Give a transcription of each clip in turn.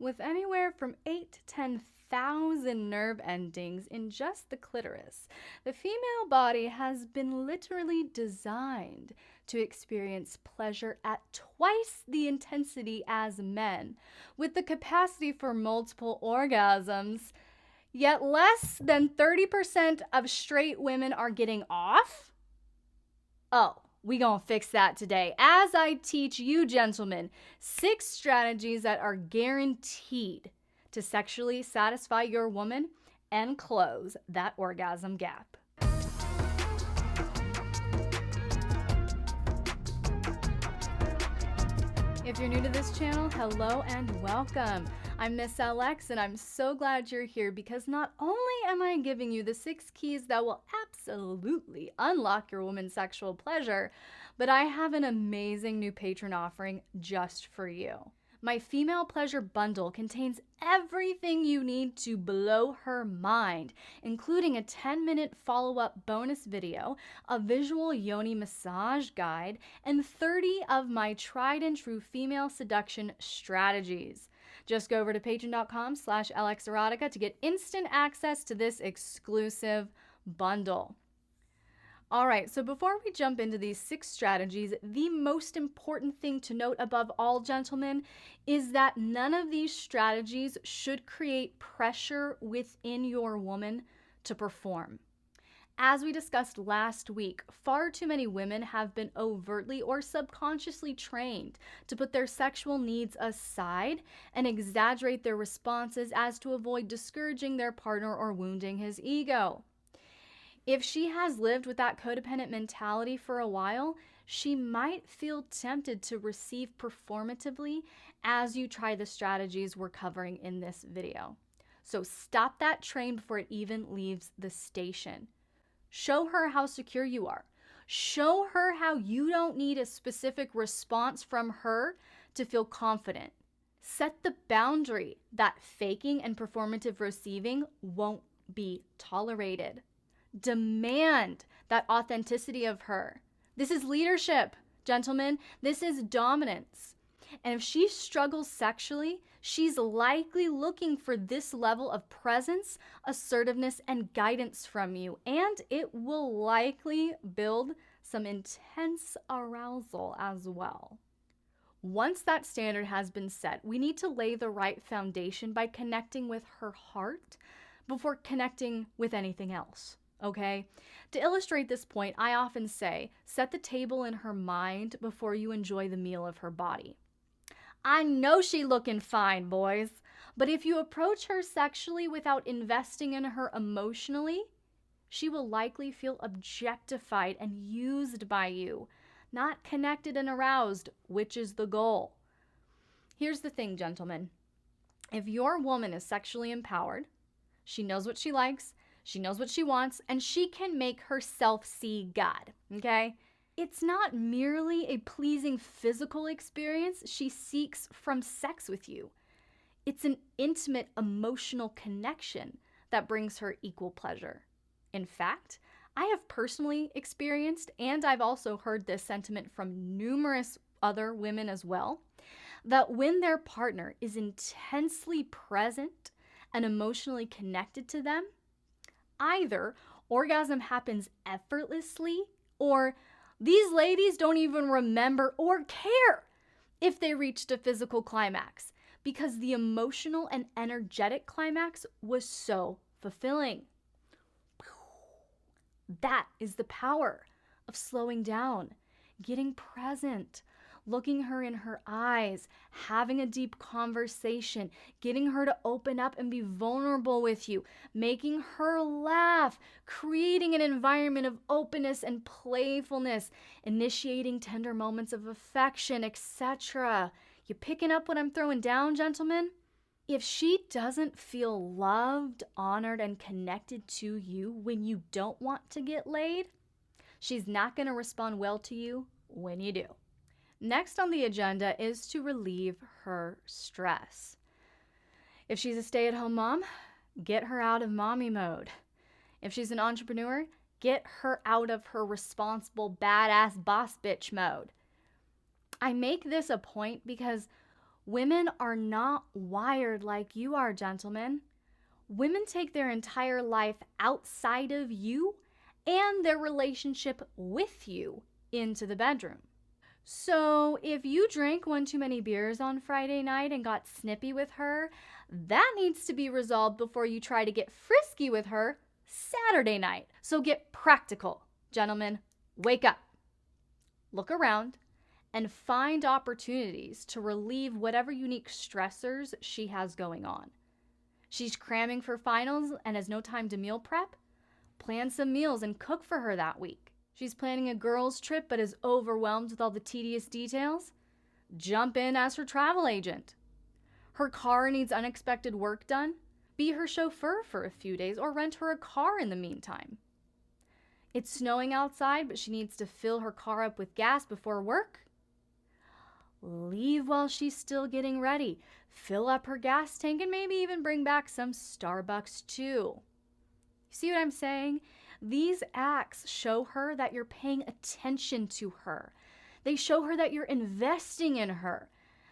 with anywhere from 8 to 10,000 nerve endings in just the clitoris. The female body has been literally designed to experience pleasure at twice the intensity as men, with the capacity for multiple orgasms. Yet less than 30% of straight women are getting off? Oh, we gonna fix that today as I teach you gentlemen 6 strategies that are guaranteed to sexually satisfy your woman and close that orgasm gap. If you're new to this channel, hello and welcome. I'm msellex and I'm so glad you're here because not only am I giving you the 6 keys that will absolutely unlock your woman's sexual pleasure, but I have an amazing new patron offering just for you. My female pleasure bundle contains everything you need to blow her mind, including a 10-minute follow-up bonus video, a visual yoni massage guide, and 30 of my tried and true female seduction strategies. Just go over to patreon.com/lxerotica to get instant access to this exclusive bundle. All right, so before we jump into these 6 strategies, the most important thing to note above all, gentlemen, is that none of these strategies should create pressure within your woman to perform. As we discussed last week, far too many women have been overtly or subconsciously trained to put their sexual needs aside and exaggerate their responses as to avoid discouraging their partner or wounding his ego. If she has lived with that codependent mentality for a while, she might feel tempted to receive performatively as you try the strategies we're covering in this video. So stop that train before it even leaves the station. Show her how secure you are. Show her how you don't need a specific response from her to feel confident. Set the boundary that faking and performative receiving won't be tolerated. Demand that authenticity of her. This is leadership, gentlemen. This is dominance. And if she struggles sexually, she's likely looking for this level of presence, assertiveness, and guidance from you. And it will likely build some intense arousal as well. Once that standard has been set, we need to lay the right foundation by connecting with her heart before connecting with anything else. Okay? To illustrate this point, I often say, set the table in her mind before you enjoy the meal of her body. I know she looking fine, boys, but if you approach her sexually without investing in her emotionally, she will likely feel objectified and used by you, not connected and aroused, which is the goal. Here's the thing, gentlemen. If your woman is sexually empowered, she knows what she likes, she knows what she wants, and she can make herself see God, okay? It's not merely a pleasing physical experience she seeks from sex with you. It's an intimate emotional connection that brings her equal pleasure. In fact, I have personally experienced, and I've also heard this sentiment from numerous other women as well, that when their partner is intensely present and emotionally connected to them, either orgasm happens effortlessly or these ladies don't even remember or care if they reached a physical climax because the emotional and energetic climax was so fulfilling. That is the power of slowing down, getting present, looking her in her eyes, having a deep conversation, getting her to open up and be vulnerable with you, making her laugh, creating an environment of openness and playfulness, initiating tender moments of affection, etc. You picking up what I'm throwing down, gentlemen? If she doesn't feel loved, honored, and connected to you when you don't want to get laid, she's not going to respond well to you when you do. Next on the agenda is to relieve her stress. If she's a stay-at-home mom, get her out of mommy mode. If she's an entrepreneur, get her out of her responsible, badass boss bitch mode. I make this a point because Women are not wired like you are, gentlemen. Women take their entire life outside of you and their relationship with you into the bedroom. So if you drank one too many beers on Friday night and got snippy with her, that needs to be resolved before you try to get frisky with her Saturday night. So get practical, gentlemen. Wake up. Look around and find opportunities to relieve whatever unique stressors she has going on. She's cramming for finals and has no time to meal prep? Plan some meals and cook for her that week. She's planning a girls' trip but is overwhelmed with all the tedious details? Jump in as her travel agent. Her car needs unexpected work done? Be her chauffeur for a few days or rent her a car in the meantime. It's snowing outside, but she needs to fill her car up with gas before work? Leave while she's still getting ready. Fill up her gas tank and maybe even bring back some Starbucks too. You see what I'm saying? These acts show her that you're paying attention to her. They show her that you're investing in her.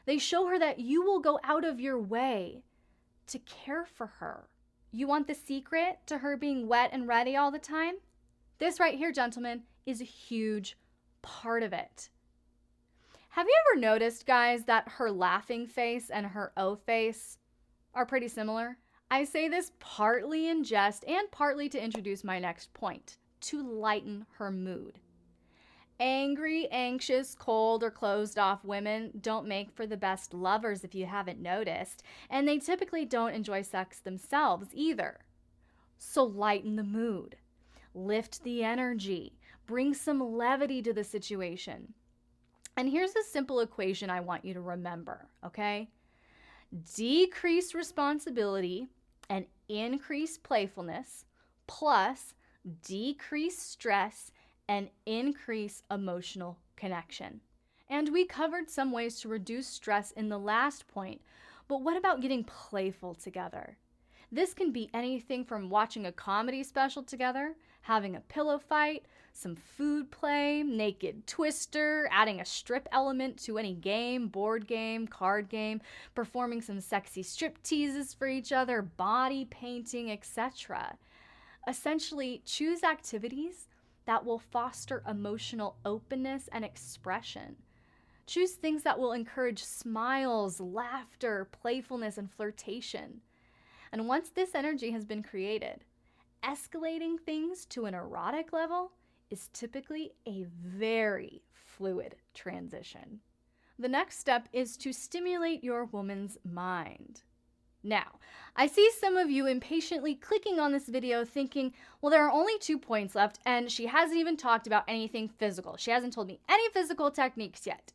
They show her that you will go out of your way to care for her. You want the secret to her being wet and ready all the time? This right here, gentlemen, is a huge part of it. Have you ever noticed, guys, that her laughing face and her O face are pretty similar? I say this partly in jest and partly to introduce my next point, to lighten her mood. Angry, anxious, cold, or closed off women don't make for the best lovers if you haven't noticed, and they typically don't enjoy sex themselves either. So lighten the mood, lift the energy, bring some levity to the situation. And here's a simple equation I want you to remember, okay? Decrease responsibility and increase playfulness plus decrease stress and increase emotional connection. And we covered some ways to reduce stress in the last point, but what about getting playful together? This can be anything from watching a comedy special together, having a pillow fight, some food play, naked twister, adding a strip element to any game, board game, card game, performing some sexy strip teases for each other, body painting, etc. Essentially, choose activities that will foster emotional openness and expression. Choose things that will encourage smiles, laughter, playfulness, and flirtation. And once this energy has been created, escalating things to an erotic level is typically a very fluid transition. The next step is to stimulate your woman's mind. Now, I see some of you impatiently clicking on this video thinking, well, there are only 2 points left and she hasn't even talked about anything physical. She hasn't told me any physical techniques yet.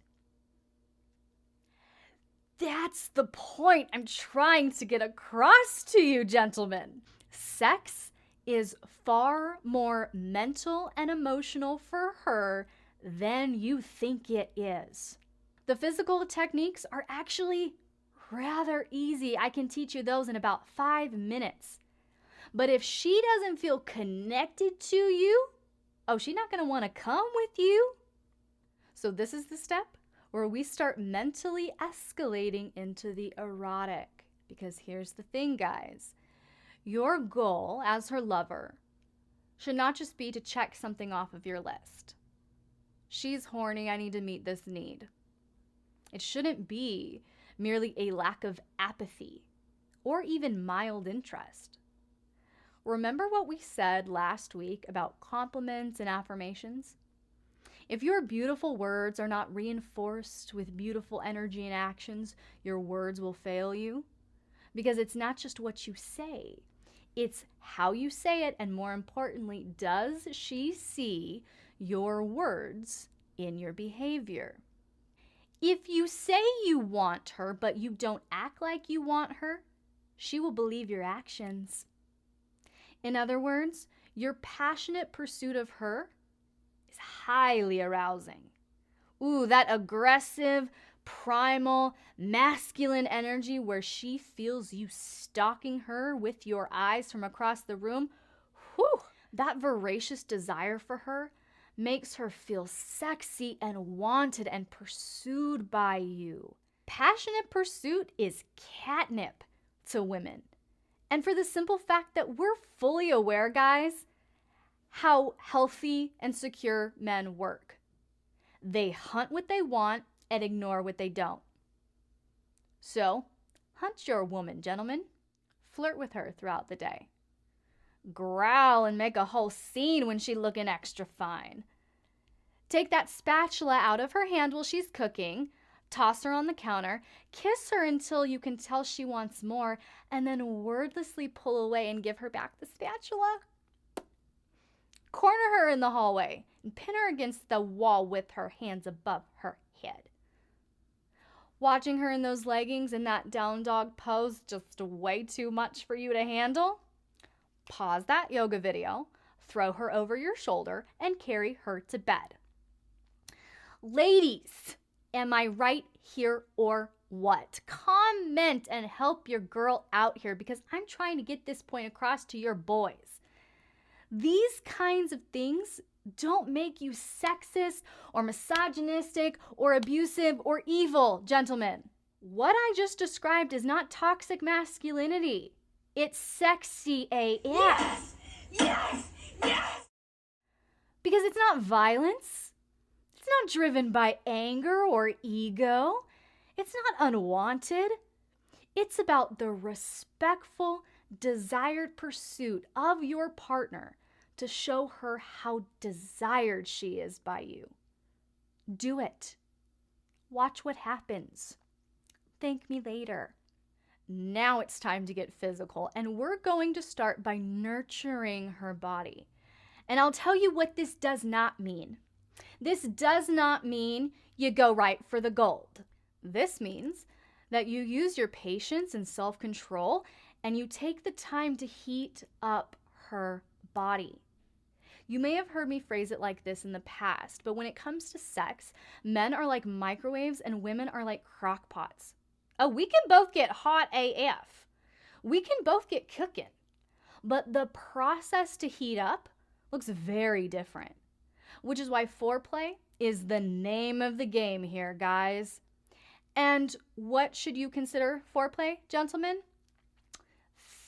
That's the point I'm trying to get across to you, gentlemen. Sex is far more mental and emotional for her than you think it is. The physical techniques are actually rather easy. I can teach you those in about 5 minutes. But if she doesn't feel connected to you, she's not going to want to come with you. So this is the step where we start mentally escalating into the erotic. Because here's the thing, guys. Your goal as her lover should not just be to check something off of your list. She's horny, I need to meet this need. It shouldn't be merely a lack of apathy or even mild interest. Remember what we said last week about compliments and affirmations? If your beautiful words are not reinforced with beautiful energy and actions, your words will fail you. Because it's not just what you say, it's how you say it, and more importantly, does she see your words in your behavior? If you say you want her, but you don't act like you want her, she will believe your actions. In other words, your passionate pursuit of her is highly arousing. Ooh, that aggressive, primal, masculine energy where she feels you stalking her with your eyes from across the room. Whew, that voracious desire for her makes her feel sexy and wanted and pursued by you. Passionate pursuit is catnip to women. And for the simple fact that we're fully aware, guys, how healthy and secure men work. They hunt what they want and ignore what they don't. So, hunt your woman, gentlemen. Flirt with her throughout the day. Growl and make a whole scene when she's looking extra fine. Take that spatula out of her hand while she's cooking, toss her on the counter, kiss her until you can tell she wants more, and then wordlessly pull away and give her back the spatula. Corner her in the hallway and pin her against the wall with her hands above her head. Watching her in those leggings and that down dog pose just way too much for you to handle? Pause that yoga video, throw her over your shoulder, and carry her to bed. Ladies, am I right here or what? Comment and help your girl out here because I'm trying to get this point across to your boys. These kinds of things don't make you sexist or misogynistic or abusive or evil, gentlemen. What I just described is not toxic masculinity. It's sexy AF. Yes! Yes! Yes! Because it's not violence. It's not driven by anger or ego. It's not unwanted. It's about the respectful, desired pursuit of your partner to show her how desired she is by you. Do it. Watch what happens. Thank me later. Now it's time to get physical, and we're going to start by nurturing her body. And I'll tell you what this does not mean. This does not mean you go right for the gold. This means that you use your patience and self-control and you take the time to heat up her body. You may have heard me phrase it like this in the past, but when it comes to sex, men are like microwaves and women are like crock pots. Oh, we can both get hot AF. We can both get cooking. But the process to heat up looks very different, which is why foreplay is the name of the game here, guys. And what should you consider foreplay, gentlemen?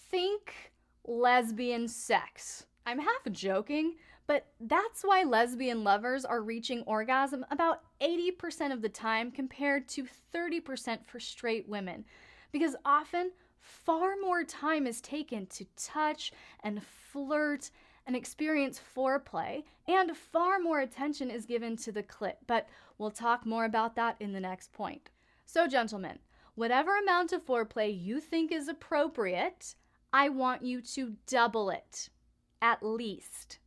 Think lesbian sex. I'm half joking, but that's why lesbian lovers are reaching orgasm about 80% of the time compared to 30% for straight women, because often far more time is taken to touch and flirt and experience foreplay, and far more attention is given to the clit, but we'll talk more about that in the next point. So gentlemen, whatever amount of foreplay you think is appropriate, I want you to double it, at least.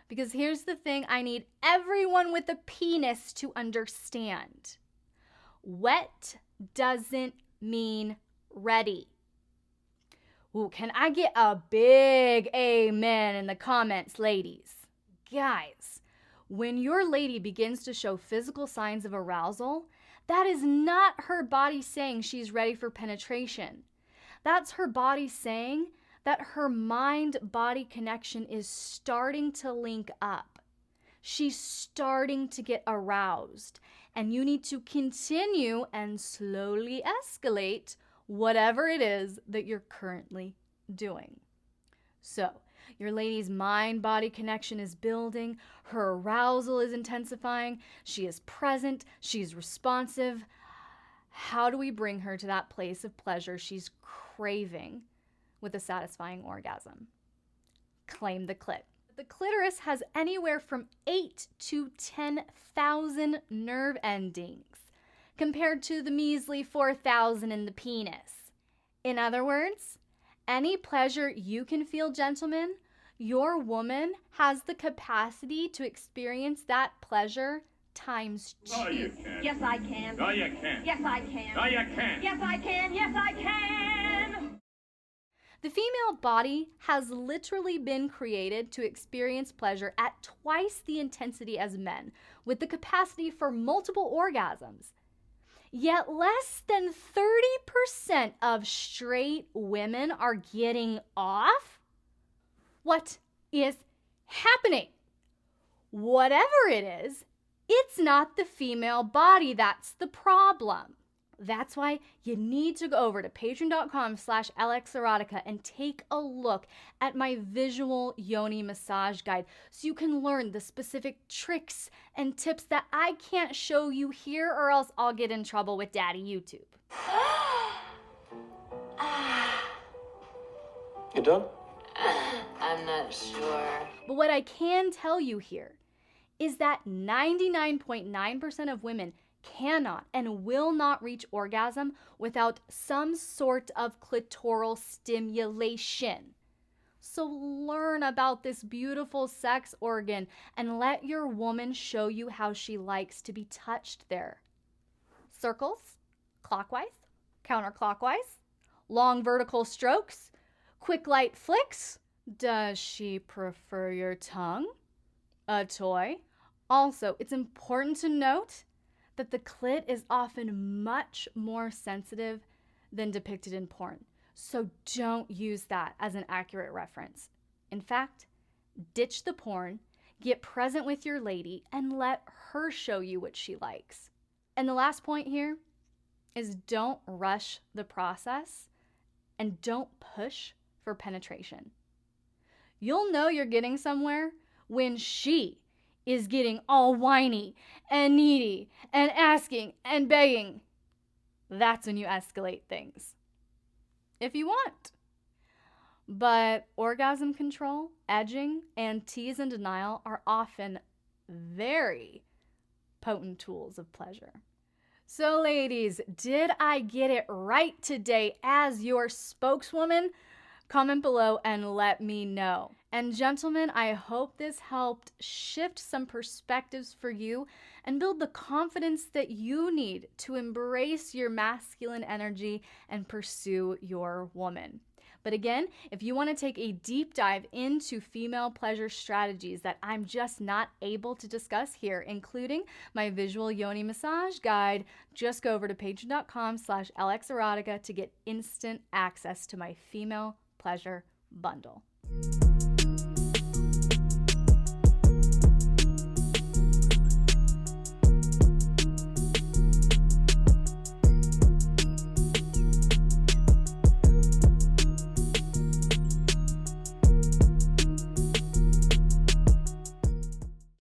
Because here's the thing I need everyone with a penis to understand. Wet doesn't mean ready. Ooh, can I get a big amen in the comments, ladies? Guys, when your lady begins to show physical signs of arousal, that is not her body saying she's ready for penetration. That's her body saying that her mind-body connection is starting to link up. She's starting to get aroused, and you need to continue and slowly escalate whatever it is that you're currently doing. So, your lady's mind-body connection is building, her arousal is intensifying, she is present, she's responsive. How do we bring her to that place of pleasure she's craving with a satisfying orgasm? Claim the clit. The clitoris has anywhere from 8 to 10,000 nerve endings, compared to the measly 4,000 in the penis. In other words, any pleasure you can feel, gentlemen, your woman has the capacity to experience that pleasure times 2. Oh, you can. Yes, I can. No, you can't. Yes, I can. No, you can't. Yes, I can. Yes, I can. The female body has literally been created to experience pleasure at twice the intensity as men, with the capacity for multiple orgasms. Yet less than 30% of straight women are getting off? What is happening? Whatever it is, it's not the female body that's the problem. That's why you need to go over to patreon.com/LXerotica and take a look at my visual yoni massage guide so you can learn the specific tricks and tips that I can't show you here, or else I'll get in trouble with Daddy YouTube. You done? I'm not sure. But what I can tell you here is that 99.9% of women cannot and will not reach orgasm without some sort of clitoral stimulation. So learn about this beautiful sex organ and let your woman show you how she likes to be touched there. Circles, clockwise, counterclockwise, long vertical strokes, quick light flicks. Does she prefer your tongue? A toy? Also, it's important to note that the clit is often much more sensitive than depicted in porn. So don't use that as an accurate reference. In fact, ditch the porn, get present with your lady, and let her show you what she likes. And the last point here is don't rush the process and don't push for penetration. You'll know you're getting somewhere when she is getting all whiny and needy and asking and begging. That's when you escalate things. If you want. But orgasm control, edging, and tease and denial are often very potent tools of pleasure. So ladies, did I get it right today as your spokeswoman? Comment below and let me know. And gentlemen, I hope this helped shift some perspectives for you and build the confidence that you need to embrace your masculine energy and pursue your woman. But again, if you want to take a deep dive into female pleasure strategies that I'm just not able to discuss here, including my visual yoni massage guide, just go over to patreon.com/LXerotica to get instant access to my female pleasure bundle.